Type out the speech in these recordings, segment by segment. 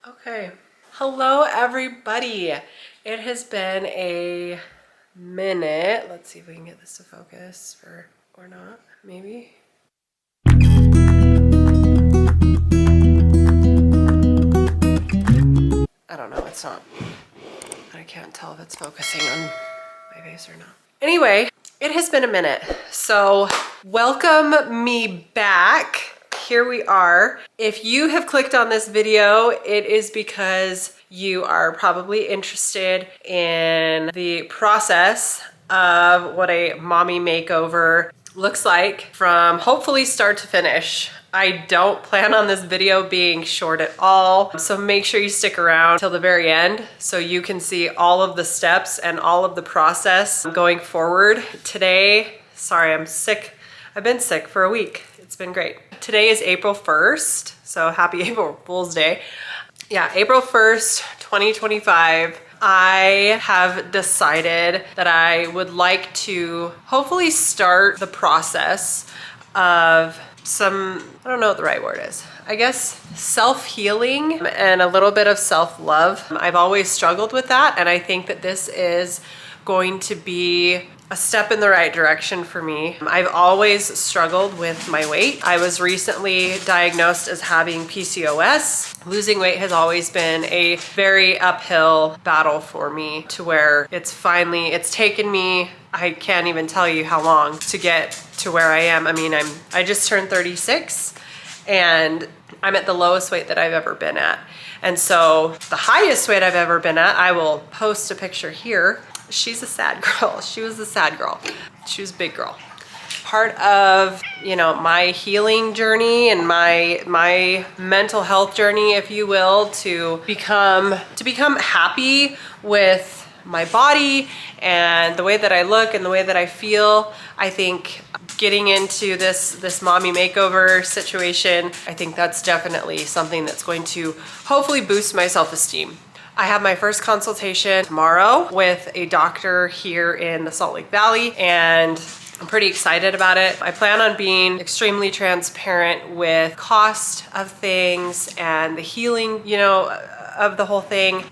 Okay. Hello, everybody. It has been a minute. Let's see if we can get this to focus or not. Maybe. I don't know. It's not. I can't tell if it's focusing on my face or not. Anyway, it has been a minute. So welcome me back. Here we are. If you have clicked on this video, it is because you are probably interested in the process of what a mommy makeover looks like from hopefully start to finish. I don't plan on this video being short at all, so make sure you stick around till the very end so you can see all of the steps and all of the process going forward. Today, sorry, I'm sick. I've been sick for a week. It's been great. Today is April 1st, so happy April Fool's Day. Yeah, April 1st, 2025. I have decided that I would like to hopefully start the process of some, I don't know what the right word is, I guess self-healing and a little bit of self-love. I've always struggled with that, and I think that this is going to be a step in the right direction for me. I've always struggled with my weight. I was recently diagnosed as having PCOS. Losing weight has always been a very uphill battle for me, to where it's taken me, I can't even tell you how long to get to where I am. I mean, I just turned 36 and I'm at the lowest weight that I've ever been at. And so the highest weight I've ever been at, I will post a picture here. She's a sad girl. She was a sad girl. She was a big girl. Part of, my healing journey and my mental health journey, if you will, to become happy with my body and the way that I look and the way that I feel. I think getting into this mommy makeover situation, I think that's definitely something that's going to hopefully boost my self-esteem. I have my first consultation tomorrow with a doctor here in the Salt Lake Valley, and I'm pretty excited about it. I plan on being extremely transparent with cost of things and the healing, of the whole thing.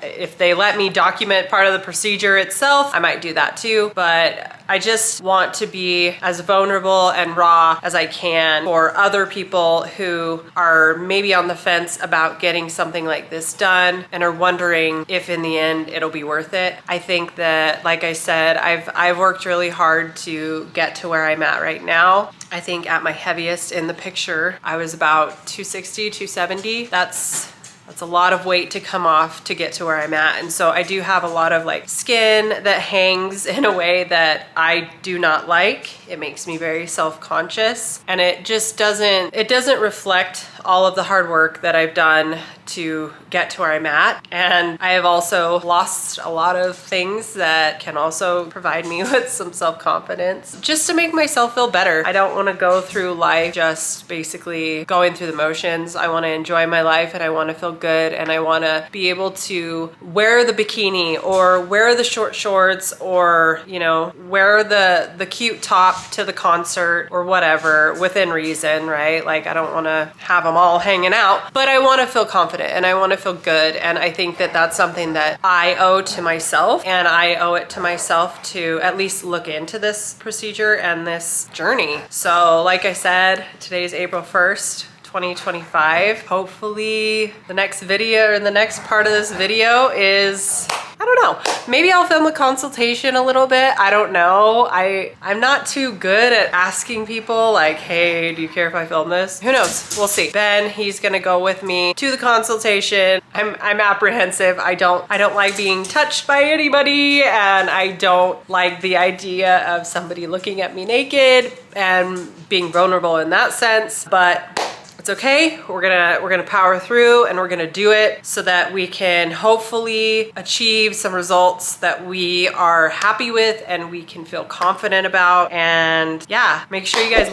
If they let me document part of the procedure itself, I might do that too. But I just want to be as vulnerable and raw as I can for other people who are maybe on the fence about getting something like this done and are wondering if in the end it'll be worth it. I think that, like I said, I've worked really hard to get to where I'm at right now. I think at my heaviest in the picture, I was about 260, 270. That's a lot of weight to come off to get to where I'm at. And so I do have a lot of skin that hangs in a way that I do not like. It makes me very self-conscious, and it just doesn't reflect all of the hard work that I've done to get to where I'm at. And I have also lost a lot of things that can also provide me with some self-confidence just to make myself feel better. I don't want to go through life just basically going through the motions. I want to enjoy my life, and I want to feel good, and I want to be able to wear the bikini or wear the short shorts or, wear the cute top to the concert or whatever within reason, right? I don't want to have them all hanging out, but I want to feel confident and I want to feel good. And I think that that's something that I owe to myself, and I owe it to myself to at least look into this procedure and this journey. So like I said, today's April 1st. 2025. Hopefully the next video, or the next part of this video is, I don't know, maybe I'll film a consultation a little bit. I don't know. I'm not too good at asking people hey, do you care if I film this? Who knows? We'll see. Ben, he's gonna go with me to the consultation. I'm apprehensive. I don't like being touched by anybody, and I don't like the idea of somebody looking at me naked and being vulnerable in that sense, but it's okay. We're gonna power through, and we're gonna do it so that we can hopefully achieve some results that we are happy with and we can feel confident about. And yeah, make sure you guys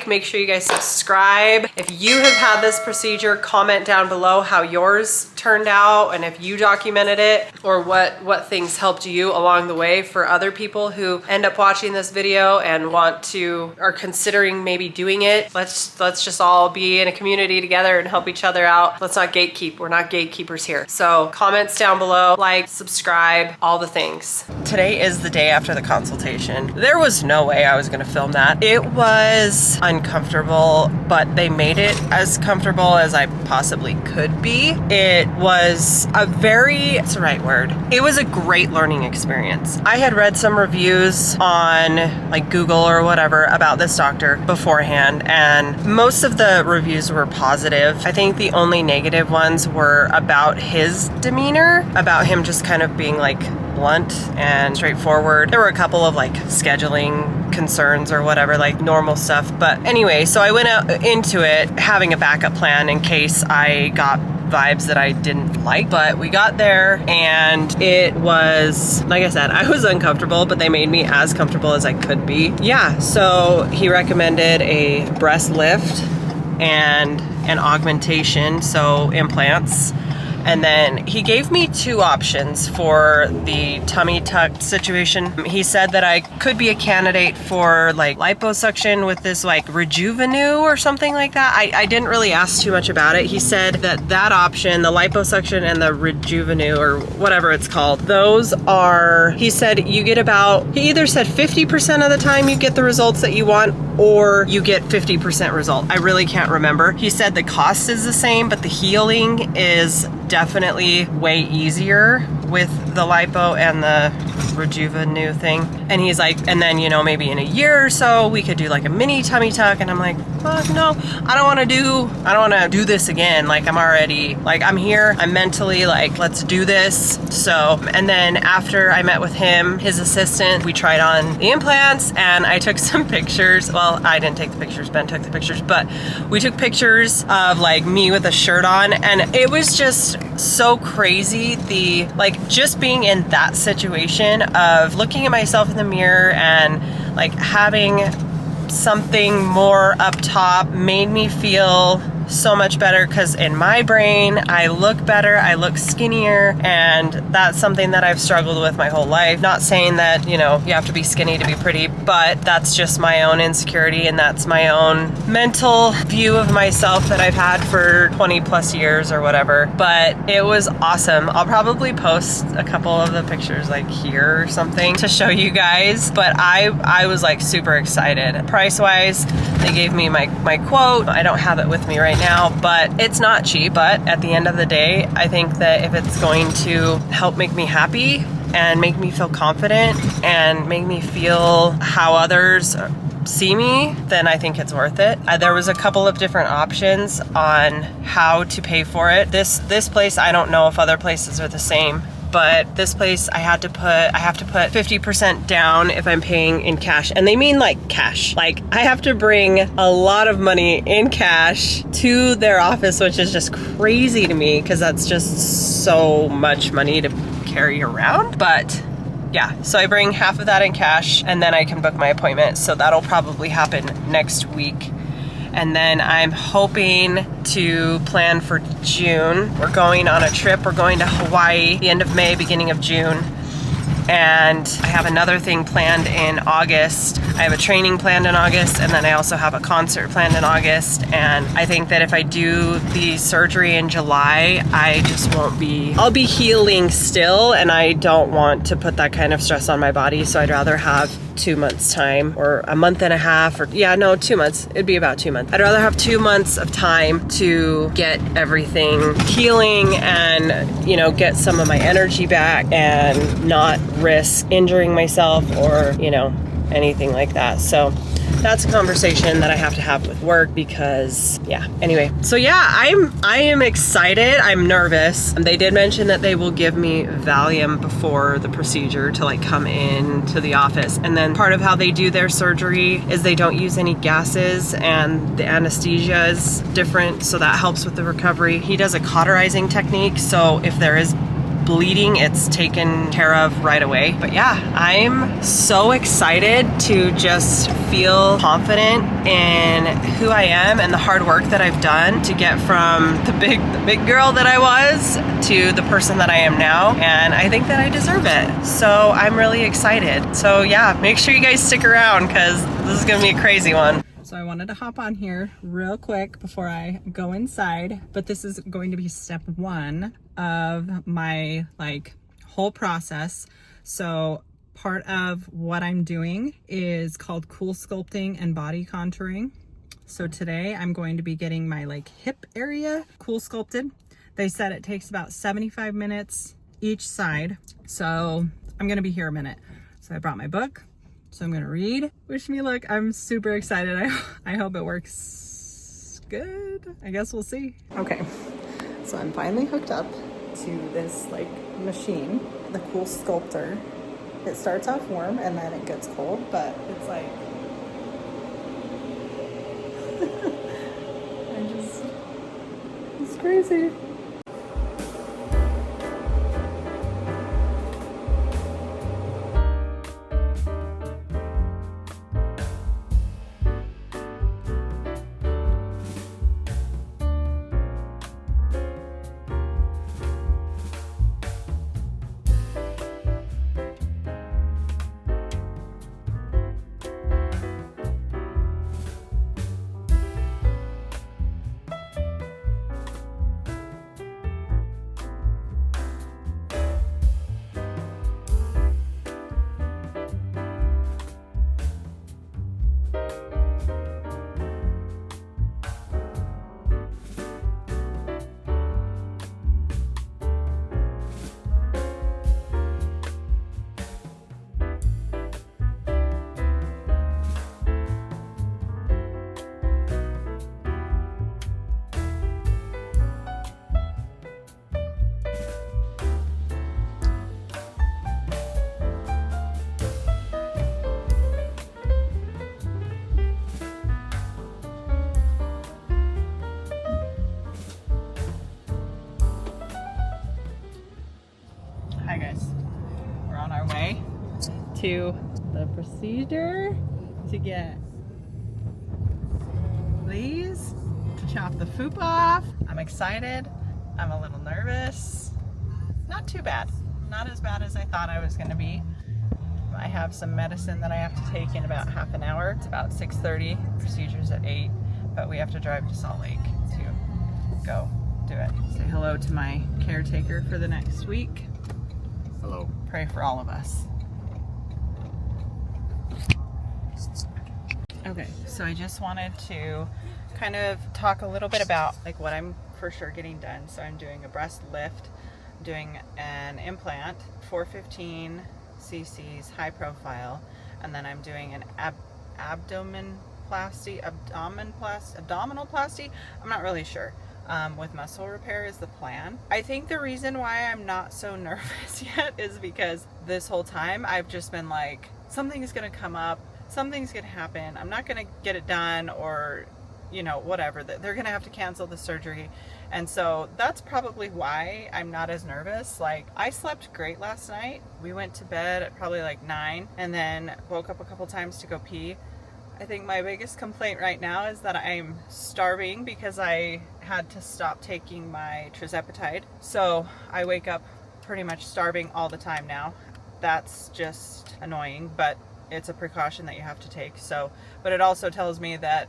make sure you guys subscribe. If you have had this procedure, comment down below how yours turned out and if you documented it, or what things helped you along the way for other people who end up watching this video and are considering maybe doing it. Let's just all be in a community together and help each other out. Let's not gatekeep. We're not gatekeepers here. So comments down below, like, subscribe, all the things. Today is the day after the consultation. There was no way I was gonna film that. It was uncomfortable, but they made it as comfortable as I possibly could be. It was a very, what's the right word? It was a great learning experience. I had read some reviews on like Google or whatever about this doctor beforehand, and most of the reviews were positive. I think the only negative ones were about his demeanor, about him just kind of being like blunt and straightforward. There were a couple of like scheduling concerns or whatever, like normal stuff. But anyway, so I went out into it having a backup plan in case I got vibes that I didn't like. But we got there and it was, like I said, I was uncomfortable, but they made me as comfortable as I could be. Yeah, so he recommended a breast lift and an augmentation, so implants. And then he gave me two options for the tummy tuck situation. He said that I could be a candidate for like liposuction with this like Rejuvenue or something like that. I didn't really ask too much about it. He said that that option, the liposuction and the Rejuvenue or whatever it's called, those are, he said you get about, he either said 50% of the time you get the results that you want or you get 50% result. I really can't remember. He said the cost is the same, but the healing is definitely way easier with the lipo and the Rejuvenue thing. And he's like, and then, you know, maybe in a year or so we could do like a mini tummy tuck. And I'm like, fuck no, I don't want to do this again. Like I'm already, like I'm here, I'm mentally like, let's do this. So, and then after I met with him, his assistant, we tried on the implants and I took some pictures. Well, I didn't take the pictures, Ben took the pictures, but we took pictures of like me with a shirt on, and it was just so crazy. The like just being in that situation of looking at myself in the mirror and like having something more up top made me feel so much better, because in my brain I look better, I look skinnier, and that's something that I've struggled with my whole life. Not saying that, you know, you have to be skinny to be pretty, but that's just my own insecurity and that's my own mental view of myself that I've had for 20 plus years or whatever. But it was awesome. I'll probably post a couple of the pictures like here or something to show you guys, but I was like super excited. Price wise, they gave me my quote. I don't have it with me right now, but it's not cheap. But at the end of the day, I think that if it's going to help make me happy and make me feel confident and make me feel how others see me, then I think it's worth it. There was a couple of different options on how to pay for it. This place, I don't know if other places are the same, but this place I have to put 50% down if I'm paying in cash. And they mean like cash. Like I have to bring a lot of money in cash to their office, which is just crazy to me because that's just so much money to carry around. But yeah, so I bring half of that in cash and then I can book my appointment. So that'll probably happen next week. And then I'm hoping to plan for June. We're going on a trip. We're going to Hawaii the end of May, beginning of June. And I have another thing planned in August. I have a training planned in August, and then I also have a concert planned in August. And I think that if I do the surgery in July, I'll be healing still, and I don't want to put that kind of stress on my body. So I'd rather have 2 months time, or a month and a half, or 2 months. It'd be about 2 months. I'd rather have 2 months of time to get everything healing and, you know, get some of my energy back and not risk injuring myself or, you know, anything like that. So that's a conversation that I have to have with work because, yeah. Anyway, so yeah, I am excited. I'm nervous. They did mention that they will give me Valium before the procedure to like come in to the office. And then part of how they do their surgery is they don't use any gases and the anesthesia is different. So that helps with the recovery. He does a cauterizing technique. So if there is bleeding, it's taken care of right away. But yeah, I'm so excited to just feel confident in who I am and the hard work that I've done to get from the big girl that I was to the person that I am now. And I think that I deserve it. So I'm really excited. So yeah, make sure you guys stick around because this is gonna be a crazy one. So I wanted to hop on here real quick before I go inside, but this is going to be step 1 of my whole process. So part of what I'm doing is called cool sculpting and body contouring. So today I'm going to be getting my hip area cool sculpted. They said it takes about 75 minutes each side. So I'm gonna be here a minute. So I brought my book. So I'm gonna read. Wish me luck. I'm super excited. I hope it works good. I guess we'll see. Okay, so I'm finally hooked up to this machine, the Cool Sculptor. It starts off warm and then it gets cold, but it's it's crazy. Hi guys, we're on our way to the procedure to get these, to chop the poop off. I'm excited, I'm a little nervous. Not too bad, not as bad as I thought I was gonna be. I have some medicine that I have to take in about half an hour. It's about 6:30, procedure's at 8, but we have to drive to Salt Lake to go do it. Say hello to my caretaker for the next week. Hello. Pray for all of us. Okay, so I just wanted to kind of talk a little bit about what I'm for sure getting done. So I'm doing a breast lift, doing an implant, 415 cc's high profile, and then I'm doing an abdominoplasty. I'm not really sure. With muscle repair is the plan. I think the reason why I'm not so nervous yet is because this whole time I've just been something's gonna come up, something's gonna happen, I'm not gonna get it done, or whatever, they're gonna have to cancel the surgery. And so that's probably why I'm not as nervous. I slept great last night. We went to bed at probably 9 and then woke up a couple times to go pee. I think my biggest complaint right now is that I'm starving because I had to stop taking my tirzepatide. So I wake up pretty much starving all the time now. That's just annoying, but it's a precaution that you have to take. So, but it also tells me that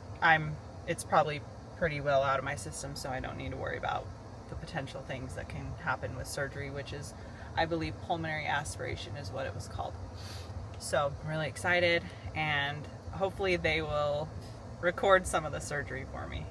it's probably pretty well out of my system, so I don't need to worry about the potential things that can happen with surgery, which is, I believe, pulmonary aspiration is what it was called. So I'm really excited, and hopefully they will record some of the surgery for me.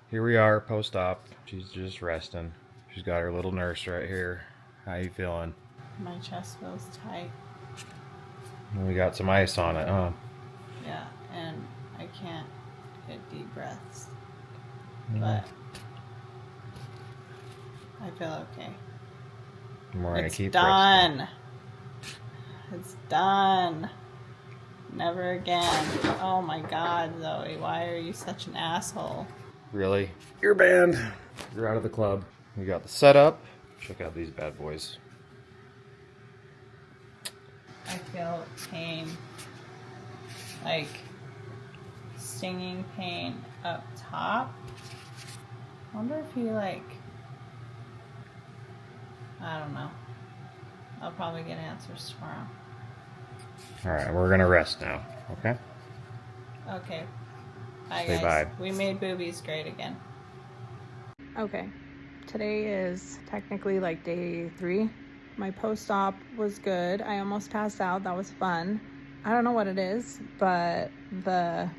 Here we are post-op. She's just resting. She's got her little nurse right here. How you feeling? My chest feels tight. We got some ice on it, huh? Yeah, and I can't good deep breaths. But I feel okay. We're gonna It's keep done. resting. It's done. Never again. Oh my God, Zoe, why are you such an asshole? Really? You're banned. You're out of the club. We got the setup. Check out these bad boys. I feel pain, like stinging pain up top. I wonder if he I don't know. I'll probably get answers tomorrow. All right, we're gonna rest now. Okay. Okay. Bye, Say guys. bye. We made boobies great again. Okay. Today is technically like day 3. My post-op was good. I almost passed out. That was fun. I don't know what it is, but the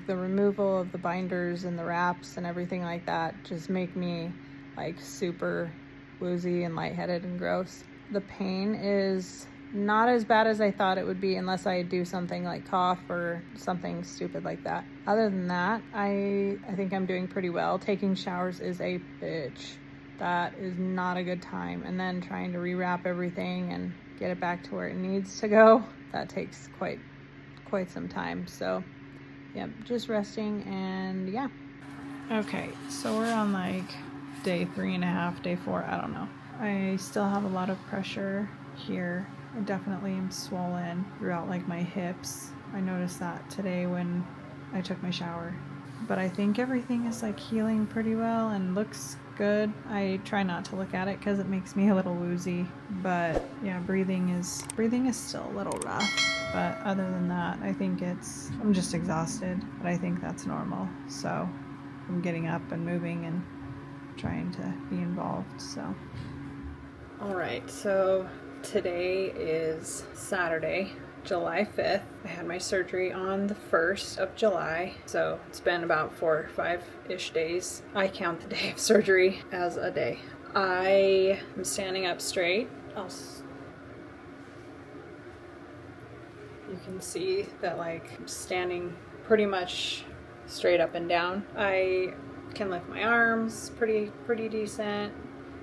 removal of the binders and the wraps and everything like that just make me like super woozy and lightheaded and gross. The pain is not as bad as I thought it would be unless I do something like cough or something stupid like that. Other than that, I think I'm doing pretty well. Taking showers is a bitch. That is not a good time. And then trying to rewrap everything and get it back to where it needs to go, that takes quite some time. So yeah, just resting and yeah. Okay, so we're on like day 3.5, day 4, I don't know. I still have a lot of pressure here. I definitely am swollen throughout like my hips. I noticed that today when I took my shower. But I think everything is like healing pretty well and looks good. I try not to look at it because it makes me a little woozy. But yeah, breathing is still a little rough. But other than that, I think I'm just exhausted. But I think that's normal. So I'm getting up and moving and trying to be involved. So. All right, so today is Saturday, July 5th. I had my surgery on the 1st of July, so it's been about 4 or 5-ish days. I count the day of surgery as a day. I am standing up straight. You can see that like I'm standing pretty much straight up and down. I can lift my arms pretty decent.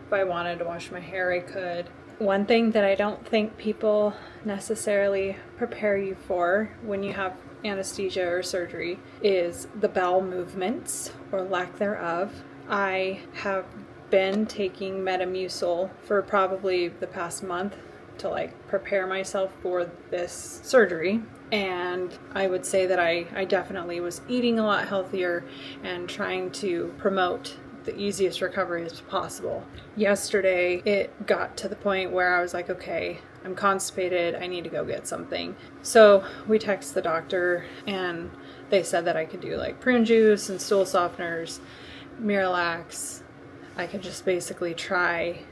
If I wanted to wash my hair, I could. One thing that I don't think people necessarily prepare you for when you have anesthesia or surgery is the bowel movements or lack thereof. I have been taking Metamucil for probably the past month to like prepare myself for this surgery. And I would say that I definitely was eating a lot healthier and trying to promote the easiest recovery as possible. Yesterday, it got to the point where I was like, okay, I'm constipated, I need to go get something. So we texted the doctor and they said that I could do like prune juice and stool softeners, Miralax. I could just basically try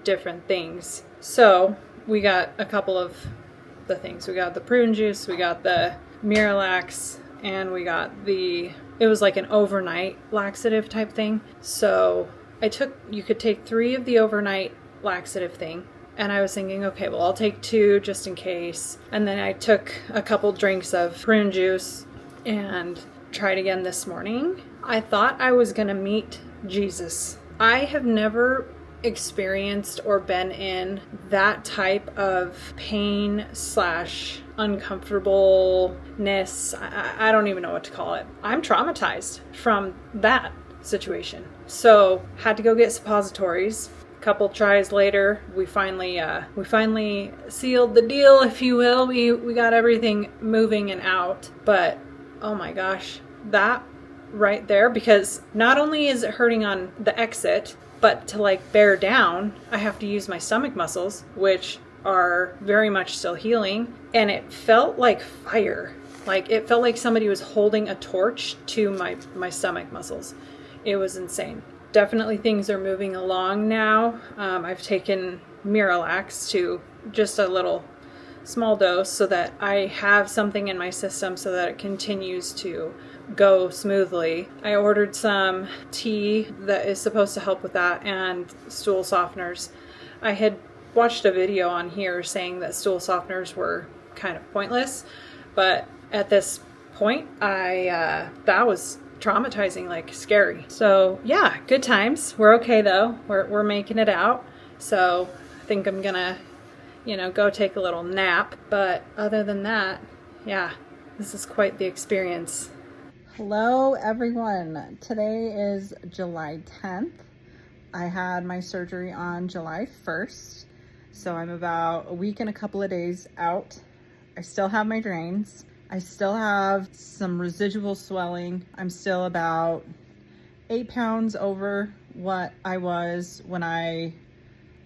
different things. So we got a couple of the things. We got the prune juice, we got the Miralax, and we got it was like an overnight laxative type thing. So you could take 3 of the overnight laxative thing. And I was thinking, okay, well, I'll take 2 just in case. And then I took a couple drinks of prune juice and tried again this morning. I thought I was going to meet Jesus. I have never experienced or been in that type of pain / uncomfortableness. I don't even know what to call it. I'm traumatized from that situation. So had to go get suppositories. Couple tries later, we finally sealed the deal, if you will. We got everything moving and out. But oh my gosh, that right there, because not only is it hurting on the exit, but to like bear down, I have to use my stomach muscles, which are very much still healing. And it felt like fire. Like it felt like somebody was holding a torch to my stomach muscles. It was insane. Definitely things are moving along now. I've taken Miralax to just a little small dose so that I have something in my system so that it continues to go smoothly. I ordered some tea that is supposed to help with that and stool softeners. I had watched a video on here saying that stool softeners were kind of pointless, but at this point, that was traumatizing, like scary. So yeah, good times. We're okay though. We're making it out. So I think I'm gonna, go take a little nap. But other than that, yeah, this is quite the experience. Hello everyone. Today is July 10th. I had my surgery on July 1st. So I'm about a week and a couple of days out. I still have my drains. I still have some residual swelling. I'm still about 8 pounds over what I was when I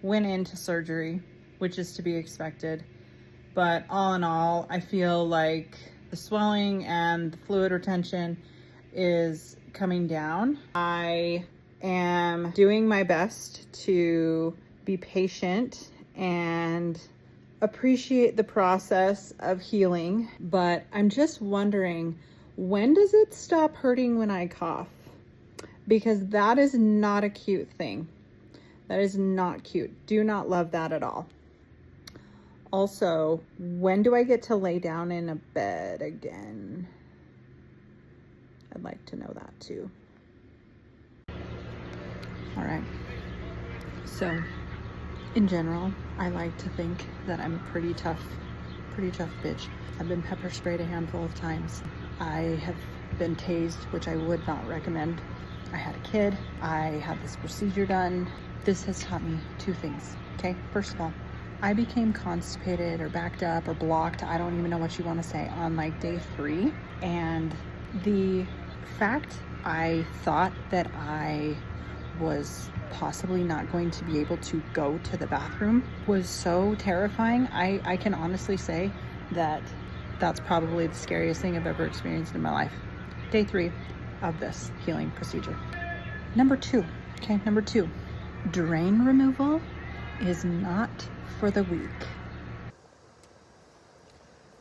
went into surgery, which is to be expected. But all in all, I feel like the swelling and the fluid retention is coming down. I am doing my best to be patient and appreciate the process of healing, but I'm just wondering, when does it stop hurting when I cough? Because that is not a cute thing. That is not cute. Do not love that at all. Also, when do I get to lay down in a bed again? I'd like to know that too. All right. So, in general, I like to think that I'm a pretty tough bitch. I've been pepper sprayed a handful of times. I have been tased, which I would not recommend. I had a kid. I had this procedure done. This has taught me two things, okay? First of all, I became constipated or backed up or blocked, I don't even know what you want to say, on like day 3. And the fact I thought that I was possibly not going to be able to go to the bathroom was so terrifying. I can honestly say that that's probably the scariest thing I've ever experienced in my life. Day 3 of this healing procedure. Number 2, drain removal is not for the weak.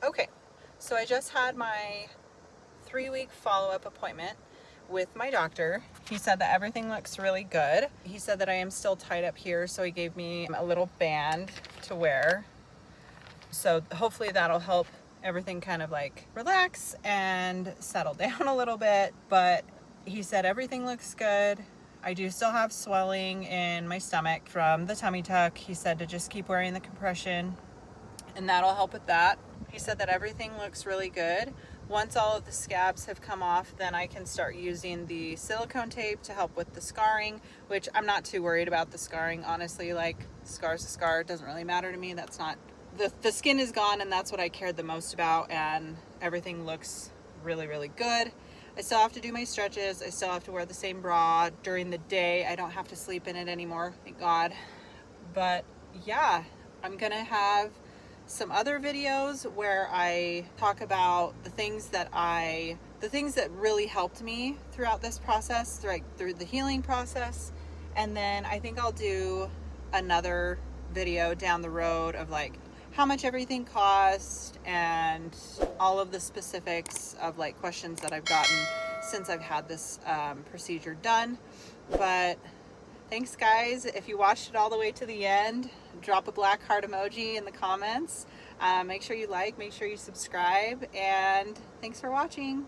Okay, so I just had my 3-week follow-up appointment with my doctor. He said that everything looks really good. He said that I am still tied up here, so he gave me a little band to wear. So hopefully that'll help everything kind of like relax and settle down a little bit. But he said everything looks good. I do still have swelling in my stomach from the tummy tuck. He said to just keep wearing the compression and that'll help with that. He said that everything looks really good. Once all of the scabs have come off, then I can start using the silicone tape to help with the scarring, which I'm not too worried about the scarring. Honestly, like, scar's a scar. It doesn't really matter to me. That's not, the skin is gone, and that's what I cared the most about, and everything looks really, really good. I still have to do my stretches. I still have to wear the same bra during the day. I don't have to sleep in it anymore, thank God. But yeah, I'm gonna have some other videos where I talk about the things that really helped me throughout this process, through the healing process. And then I think I'll do another video down the road of like how much everything cost and all of the specifics of like questions that I've gotten since I've had this procedure done. But thanks guys. If you watched it all the way to the end, drop a black heart emoji in the comments. Make sure you like, make sure you subscribe, and thanks for watching.